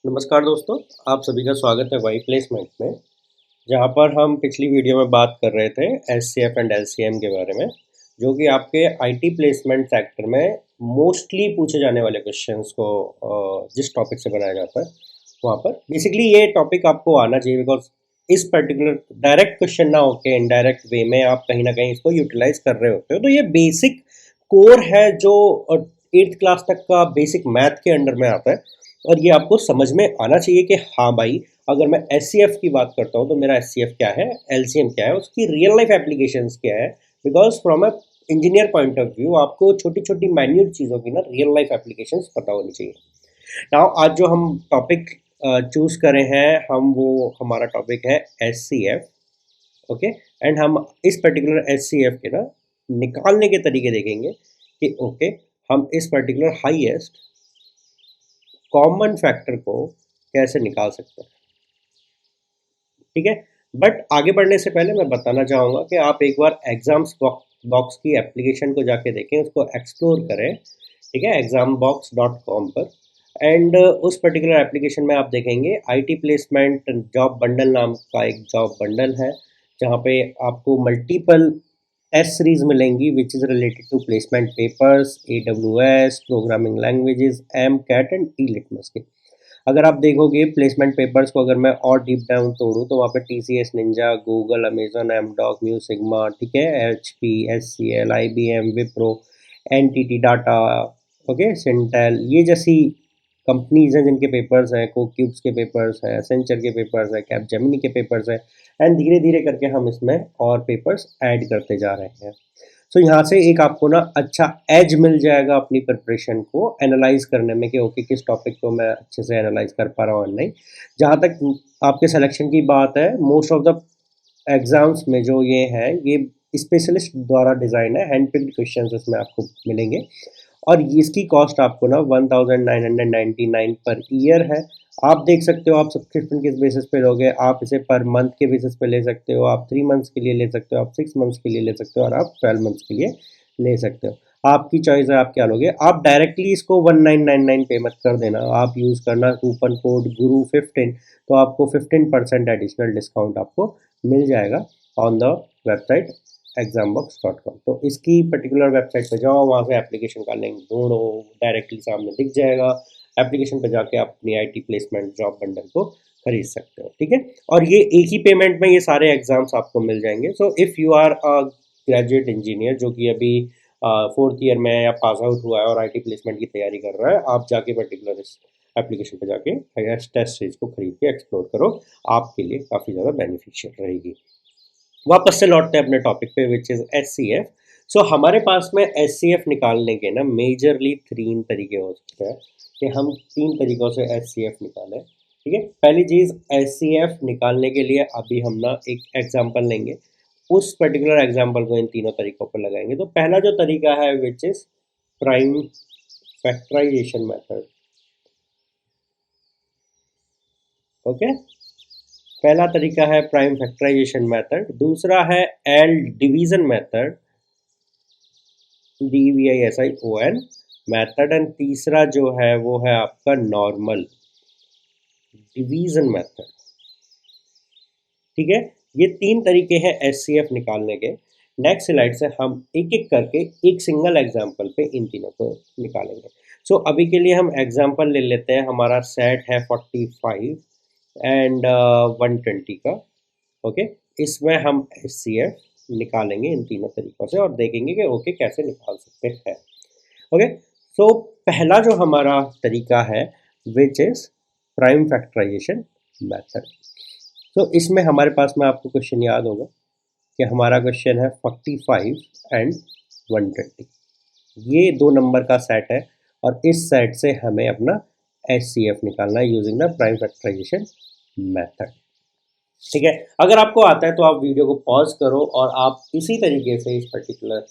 नमस्कार दोस्तों, आप सभी का स्वागत है वाई प्लेसमेंट में। जहाँ पर हम पिछली वीडियो में बात कर रहे थे एससीएफ एंड एलसीएम के बारे में, जो कि आपके आईटी प्लेसमेंट सेक्टर में मोस्टली पूछे जाने वाले क्वेश्चंस को जिस टॉपिक से बनाया जाता है वहाँ पर बेसिकली ये टॉपिक आपको आना चाहिए, बिकॉज इस पर्टिकुलर डायरेक्ट क्वेश्चन ना होके इनडायरेक्ट वे में आप कहीं ना कहीं इसको यूटिलाइज कर रहे होते हो। तो ये बेसिक कोर है जो 8th क्लास तक का बेसिक मैथ के अंडर में आता है, और ये आपको समझ में आना चाहिए कि हाँ भाई, अगर मैं एस की बात करता हूँ तो मेरा एस क्या है, एलसीएम क्या है, उसकी रियल लाइफ एप्लीकेशंस क्या है। Because from a engineer point of view आपको छोटी छोटी माइन्यूट चीज़ों की ना रियल लाइफ एप्लीकेशंस पता होनी चाहिए। नाउ आज जो हम टॉपिक चूज करें हैं, हमारा टॉपिक है एस ओके। एंड हम इस पर्टिकुलर एस के ना निकालने के तरीके देखेंगे कि ओके, हम इस पर्टिकुलर हाईएस्ट कॉमन फैक्टर को कैसे निकाल सकते हैं। ठीक है, बट आगे बढ़ने से पहले मैं बताना चाहूँगा कि आप एक बार एग्जाम्स बॉक्स की एप्लीकेशन को जाके देखें, उसको एक्सप्लोर करें। ठीक है, exambox.com पर। एंड उस पर्टिकुलर एप्लीकेशन में आप देखेंगे आईटी प्लेसमेंट जॉब बंडल नाम का एक जॉब बंडल है, जहाँ पे आपको मल्टीपल एस सीरीज मिलेंगी which is related to placement papers, AWS, programming languages, AMCAT and eLitmus के। अगर आप देखोगे प्लेसमेंट पेपर्स को, अगर मैं और डीप डाउन तोड़ूँ तो वहाँ पे TCS ninja, Google, Amazon, Amdocs, Mu Sigma, ठीक है, HP, SCL, IBM, Wipro, NTT data, okay, Syntel, ये जैसी कंपनीज हैं जिनके पेपर्स हैं, कोक्यूब्स के पेपर्स हैं, एसेंचर के पेपर्स हैं, कैपजेमिनी के पेपर्स हैं। एंड धीरे धीरे करके हम इसमें और पेपर्स ऐड करते जा रहे हैं। सो यहाँ से एक आपको ना अच्छा एज मिल जाएगा अपनी प्रिपरेशन को एनालाइज करने में कि ओके, किस टॉपिक को मैं अच्छे से एनालाइज कर पा रहा हूँ और नहीं। जहाँ तक आपके सिलेक्शन की बात है, मोस्ट ऑफ द एग्जाम्स में जो ये है, ये स्पेशलिस्ट द्वारा डिज़ाइन है, हैंड पिक्ड क्वेश्चंस इसमें आपको मिलेंगे। और इसकी कॉस्ट आपको ना 1999 पर ईयर है। आप देख सकते हो आप सब्सक्रिप्शन किस बेसिस पे लोगे। आप इसे पर मंथ के बेसिस पे ले सकते हो, आप 3 मंथ्स के लिए ले सकते हो, आप 6 मंथ्स के लिए ले सकते हो, और आप 12 मंथ्स के लिए ले सकते हो। आपकी चॉइस है, आप क्या लोगे। आप डायरेक्टली इसको 1999 पे मत कर देना, आप यूज़ करना कूपन कोड गुरु15, तो आपको 15% एडिशनल डिस्काउंट आपको मिल जाएगा ऑन द वेबसाइट exambox.com। तो इसकी पर्टिकुलर वेबसाइट पे जाओ, वहाँ से एप्लीकेशन का लिंक ढूंढो, डायरेक्टली सामने दिख जाएगा। एप्लीकेशन पे जाके आप अपनी आईटी प्लेसमेंट जॉब बंडल को खरीद सकते हो। ठीक है, और ये एक ही पेमेंट में ये सारे एग्जाम्स आपको मिल जाएंगे। So if you are a graduate engineer जो कि अभी 4th ईयर में या पास आउट हुआ है और आईटी प्लेसमेंट की तैयारी कर रहा है, आप जाके पर्टिकुलर इस एप्लीकेशन पे जाके टेस्ट सीरीज को खरीद के एक्सप्लोर करो, आपके लिए काफ़ी ज़्यादा बेनिफिशियल रहेगी। वापस से लौटते हैं अपने टॉपिक पे विच इज़ SCF। सो हमारे पास में SCF निकालने के ना मेजरली 3 तरीके हो सकते हैं कि हम 3 तरीक़ों से SCF निकालें। ठीक है, पहली चीज़, SCF निकालने के लिए अभी हम ना एक एग्जांपल लेंगे, उस पर्टिकुलर एग्जांपल को इन तीनों तरीक़ों पर लगाएंगे। तो पहला जो तरीका है which is prime factorization method. Okay, पहला तरीका है प्राइम फैक्टराइजेशन मेथड, दूसरा है L division method, DVISION method, and तीसरा जो है वो है आपका नॉर्मल डिवीजन मेथड। ठीक है, ये 3 तरीके हैं SCF निकालने के। नेक्स्ट स्लाइड से हम एक एक करके एक सिंगल एग्जांपल पे इन तीनों को निकालेंगे। सो अभी के लिए हम एग्जांपल ले लेते हैं। हमारा सेट है 45 एंड 120 का। ओके, इसमें हम SCF निकालेंगे इन तीनों तरीकों से और देखेंगे कि ओके कैसे निकाल सकते हैं। ओके, सो पहला जो हमारा तरीका है which is prime factorization method. तो इसमें हमारे पास में आपको क्वेश्चन याद होगा कि हमारा क्वेश्चन है 45 एंड 120, ये 2 नंबर का सेट है, और इस सेट से हमें अपना SCF निकालना है using the prime factorization method. ठीक है, अगर आपको आता है तो आप वीडियो को पॉज करो और आप इसी तरीके से इस पर्टिकुलर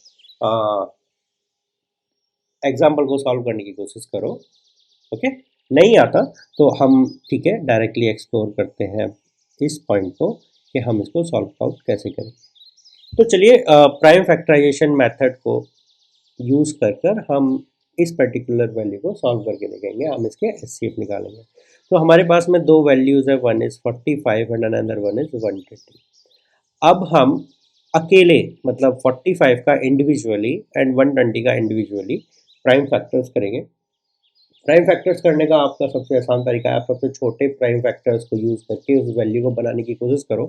एग्जाम्पल को सॉल्व करने की कोशिश करो। ओके, नहीं आता तो हम ठीक है डायरेक्टली एक्सप्लोर करते हैं इस पॉइंट को कि हम इसको सॉल्व आउट कैसे करें। तो चलिए प्राइम फैक्टराइजेशन मेथड को यूज़ कर कर हम इस पर्टिकुलर वैल्यू को सॉल्व करके देखेंगे, हम इसके SCF निकालेंगे। तो हमारे पास में दो वैल्यूज़ है, one is 45 and another one is 120। अब हम अकेले मतलब 45 का इंडिविजुअली एंड 120 का इंडिविजुअली प्राइम फैक्टर्स करेंगे। प्राइम फैक्टर्स करने का आपका सबसे आसान तरीका है, आप सबसे छोटे प्राइम फैक्टर्स को यूज़ करके उस वैल्यू को बनाने की कोशिश करो।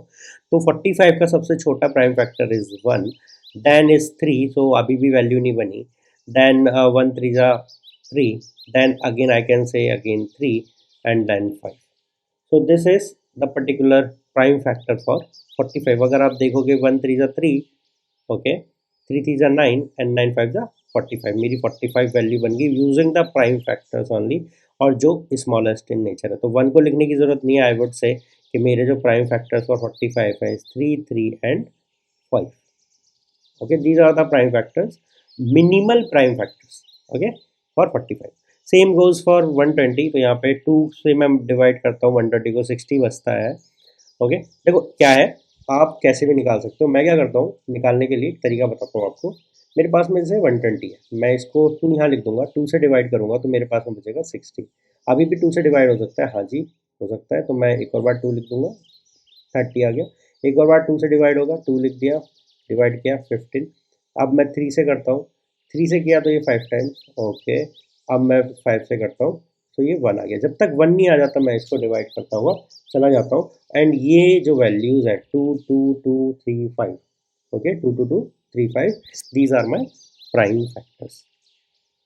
तो 45 का सबसे छोटा prime factor is 1, then is 3, सो अभी भी वैल्यू नहीं बनी, देन 1 3 जा 3, then again I can say again 3 and then 5। So this is the particular prime factor for 45। अगर आप देखोगे 1 3 जा 3, ओके, 3 3 जा 9 एंड 9 5 जा 45, मेरी 45 वैल्यू बन गई using the prime factors only, और जो स्मॉलेस्ट इन नेचर है। तो 1 को लिखने की जरूरत नहीं है, आई वुड से कि मेरे जो प्राइम फैक्टर्स फॉर 45 है 3 3 and 5। Okay, these are the prime factors, minimal prime factors, okay, for 45। Same goes for 120। तो यहाँ पे 2 से मैं डिवाइड करता हूँ 120 को, 60 बचता है। ओके, देखो क्या है, आप कैसे भी निकाल सकते हो। मैं क्या करता हूँ निकालने के लिए, एक तरीका बताता हूँ आपको। मेरे पास में जैसे 120 है, मैं इसको 2 यहाँ लिख दूंगा, 2 से डिवाइड करूंगा तो मेरे पास में बचेगा 60। अभी भी 2 से डिवाइड हो सकता है, हाँ जी हो सकता है, तो मैं एक और बार 2 लिख दूंगा, 30 आ गया। एक और बार 2 से डिवाइड होगा, 2 लिख दिया, डिवाइड किया 15। अब मैं 3 से करता हूँ, 3 से किया तो ये 5 टाइम्स, ओके। अब मैं 5 से करता हूँ तो ये 1 आ गया। जब तक 1 नहीं आ जाता मैं इसको डिवाइड करता हुआ चला जाता हूँ। एंड ये जो वैल्यूज़ है 2 2 2 3 5, okay, 2 2 2 3 5, these are my prime factors.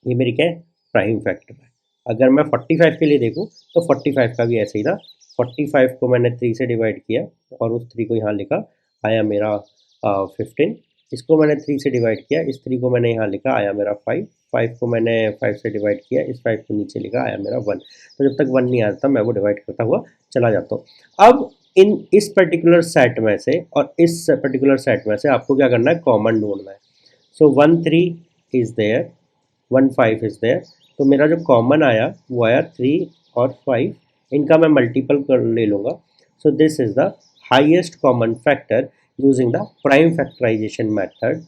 ये मेरी क्या है, प्राइम फैक्टर है। अगर मैं 45 के लिए देखूँ तो 45 का भी ऐसे ही था। 45 को मैंने 3 से डिवाइड किया और उस 3 को यहाँ लिखा, आया मेरा 15। इसको मैंने 3 से डिवाइड किया, इस 3 को मैंने यहाँ लिखा, आया मेरा 5। 5 को मैंने 5 से डिवाइड किया, इस 5 को नीचे लिखा, आया मेरा 1। तो जब तक 1 नहीं आता मैं वो डिवाइड करता हुआ चला जाता हूँ। अब इस पर्टिकुलर सेट में से और इस पर्टिकुलर सेट में से आपको क्या करना है, कॉमन ढूंढना है। सो 1 3 इज़ देयर, 1 5 इज़ देयर। तो मेरा जो कॉमन आया वो आया 3 और 5, इनका मैं मल्टीपल कर ले लूँगा। So this is the highest common factor using the prime factorization method.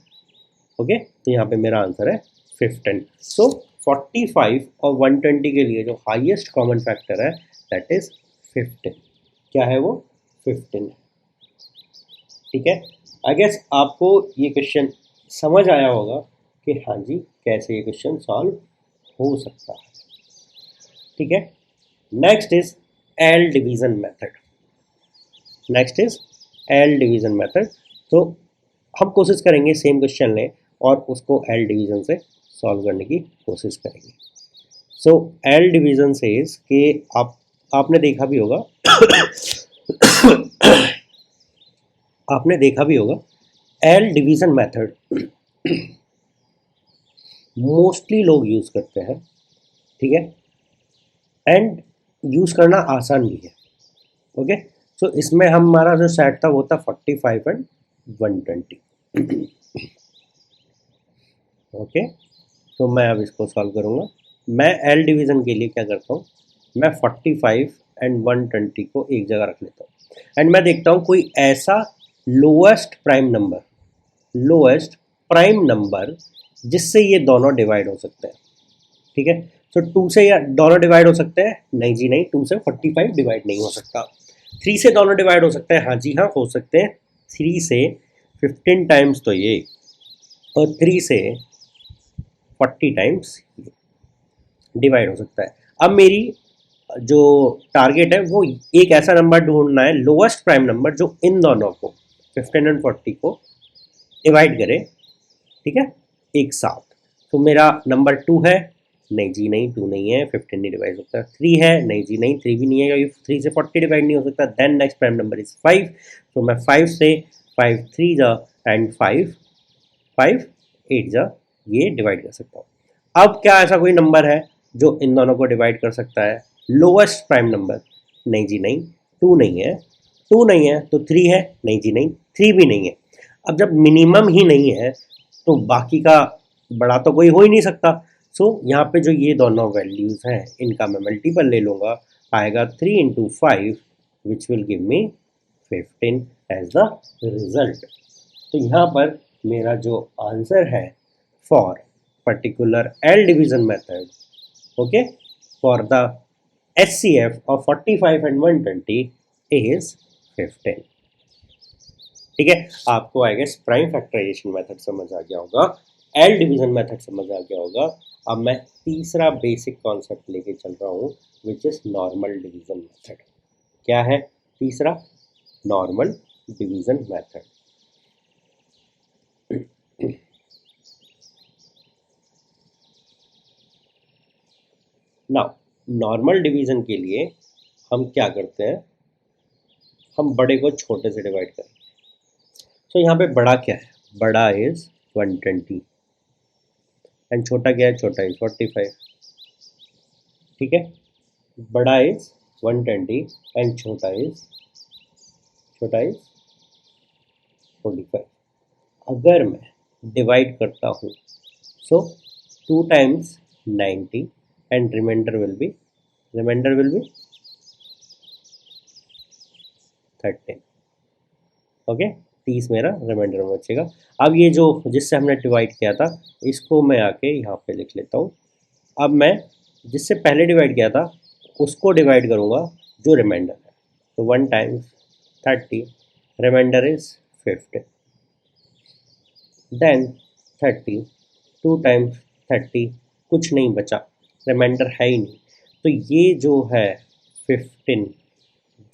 Okay, तो यहाँ पे मेरा आंसर है 15। सो 45 और 120 के लिए जो हाईएस्ट कॉमन फैक्टर है दैट इज 15। क्या है वो, 15। ठीक है, आई गेस आपको ये क्वेश्चन समझ आया होगा कि हाँ जी कैसे ये क्वेश्चन सॉल्व हो सकता है। ठीक है, next is L division method. Next is L division method. तो हम कोशिश करेंगे सेम क्वेश्चन लें और उसको एल डिवीजन से सॉल्व करने की कोशिश करेंगे। सो एल डिवीजन से कि आपने देखा भी होगा आपने देखा भी होगा एल डिवीजन मेथड मोस्टली लोग यूज़ करते हैं। ठीक है, एंड यूज़ करना आसान भी है। ओके, सो इसमें हमारा जो सेट था वो था 45 एंड 120। ओके, तो मैं अब इसको सॉल्व करूँगा। मैं एल डिवीज़न के लिए क्या करता हूँ, मैं 45 एंड 120 को एक जगह रख लेता हूँ एंड मैं देखता हूँ कोई ऐसा लोएस्ट प्राइम नंबर जिससे ये दोनों डिवाइड हो सकते हैं। ठीक है, तो 2 से या दोनों डिवाइड हो सकते हैं, नहीं जी नहीं, 2 से 45 डिवाइड नहीं हो सकता। 3 से दोनों डिवाइड हो सकते हैं, हाँ जी हाँ हो सकते हैं। 3 से 15 टाइम्स तो ये, और 3 से 40 टाइम्स डिवाइड हो सकता है। अब मेरी जो टारगेट है वो एक ऐसा नंबर ढूंढना है, लोएस्ट प्राइम नंबर, जो इन दोनों को 15 एंड 40 को डिवाइड करे। ठीक है, एक साथ। तो मेरा नंबर 2 है, नहीं जी नहीं 2 नहीं है, 15 नहीं डिवाइड हो सकता। 3 है, नहीं जी नहीं 3 भी नहीं है क्योंकि 3 से 40 डिवाइड नहीं हो सकता। Then next prime number is 5। तो मैं 5 से 5 3 जा एंड 5 5 8 जा ये डिवाइड कर सकता हूँ। अब क्या ऐसा कोई नंबर है जो इन दोनों को डिवाइड कर सकता है, लोएस्ट प्राइम नंबर? नहीं जी नहीं, 2 नहीं है। 2 नहीं है तो 3 है, नहीं जी नहीं 3 भी नहीं है। अब जब मिनिमम ही नहीं है तो बाकी का बड़ा तो कोई हो ही नहीं सकता। सो यहाँ पे जो ये दोनों वैल्यूज़ हैं इनका मैं मल्टीपल ले लूँगा, आएगा 3 into 5 which will give me 15 as the result. तो यहाँ पर मेरा जो आंसर है for particular L division method, okay, for the HCF of 45 and 120 is 15। ठीक है, आपको I guess prime factorization method समझ आ गया होगा, एल डिवीजन मेथड समझ आ गया होगा। अब मैं तीसरा बेसिक कॉन्सेप्ट लेके चल रहा हूँ which is normal division method. क्या है तीसरा? Normal division method. Now normal division के लिए हम क्या करते हैं, हम बड़े को छोटे से डिवाइड करें। तो यहाँ पे बड़ा क्या है? बड़ा इज 120 एंड छोटा क्या है? छोटा इज 45। ठीक है, बड़ा इज 120 एंड छोटा इज 45। अगर मैं डिवाइड करता हूँ so 2 times 90 and reminder will be 13। Okay, 30 मेरा रिमाइंडर में बचेगा। अब ये जो जिससे हमने डिवाइड किया था इसको मैं आके यहाँ पे लिख लेता हूँ। अब मैं जिससे पहले डिवाइड किया था उसको डिवाइड करूँगा जो रिमाइंडर है। तो 1 times 30, reminder is 15, then 30, 2 times 30, कुछ नहीं बचा, रिमाइंडर है ही नहीं। तो ये जो है 15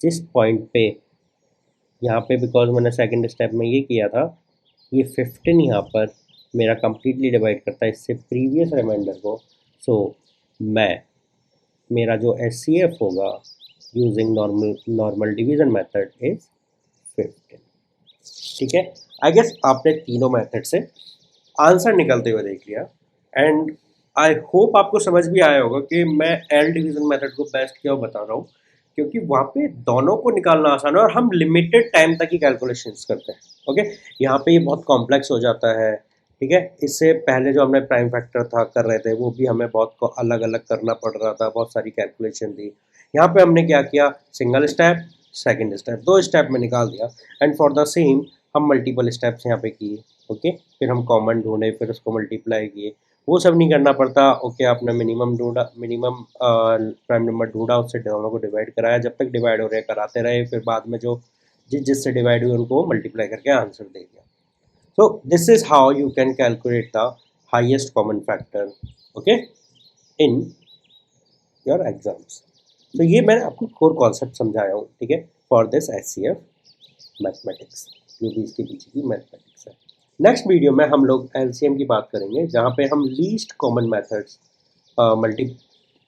जिस पॉइंट पे यहाँ पे, बिकॉज मैंने सेकंड स्टेप में ये किया था, ये 15 यहाँ पर मेरा कंप्लीटली डिवाइड करता है इससे प्रीवियस रिमाइंडर को। सो मैं मेरा जो HCF होगा using normal division method is 15। ठीक है, आई गेस आपने तीनों मेथड से आंसर निकलते हुए देख लिया एंड आई होप आपको समझ भी आया होगा कि मैं एल डिवीजन मेथड को बेस्ट क्यों बता रहा हूँ, क्योंकि वहाँ पे दोनों को निकालना आसान है और हम लिमिटेड टाइम तक ही कैलकुलेशंस करते हैं। ओके, यहाँ पे ये बहुत कॉम्प्लेक्स हो जाता है। ठीक है, इससे पहले जो हमने प्राइम फैक्टर था कर रहे थे वो भी हमें बहुत अलग अलग करना पड़ रहा था, बहुत सारी कैलकुलेशन थी। यहाँ पे हमने क्या किया, single step second step 2 step में निकाल दिया एंड फॉर द सेम हम मल्टीपल स्टेप्स यहाँ पे किए। ओके, फिर हम कॉमन ढूंढे, फिर उसको मल्टीप्लाई किए, वो सब नहीं करना पड़ता। ओके, आपने मिनिमम ढूंढा, मिनिमम प्राइम नंबर ढूंढा, उससे दोनों को डिवाइड कराया, जब तक डिवाइड हो रहे कराते रहे, फिर बाद में जो जिससे डिवाइड हुए उनको मल्टीप्लाई करके आंसर दे दिया। So this is how you can calculate the highest common factor, okay, in your exams. तो ये मैंने आपको कोर कॉन्सेप्ट समझाया हूँ। ठीक है, फॉर दिस HCF मैथमेटिक्स, जो भी इसके पीछे की मैथमेटिक्स है। नेक्स्ट वीडियो में हम लोग LCM की बात करेंगे, जहाँ पे हम लीस्ट कॉमन मेथड्स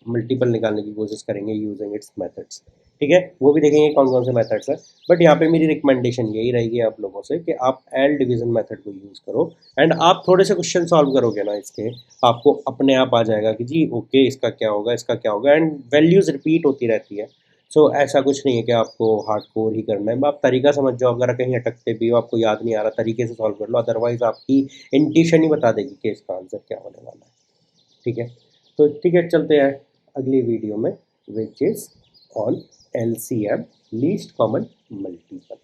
मल्टीपल निकालने की कोशिश करेंगे यूजिंग इट्स मेथड्स। ठीक है, वो भी देखेंगे कौन कौन से मेथड्स हैं। बट यहाँ पे मेरी रिकमेंडेशन यही रहेगी आप लोगों से कि आप एल डिवीजन मेथड को यूज़ करो एंड आप थोड़े से क्वेश्चन सॉल्व करोगे ना इसके, आपको अपने आप आ जाएगा कि जी ओके इसका क्या होगा, इसका क्या होगा, एंड वैल्यूज़ रिपीट होती रहती है। सो ऐसा कुछ नहीं है कि आपको हार्ड कोर ही करना है। आप तरीका समझ जाओ, अगर कहीं अटकते भी हो, आपको याद नहीं आ रहा, तरीके से सॉल्व कर लो, अदरवाइज आपकी इंट्यूशन ही बता देगी कि इसका आंसर क्या होने वाला है। ठीक है, तो ठीक है, चलते हैं अगली वीडियो में which is on LCM least common multiple.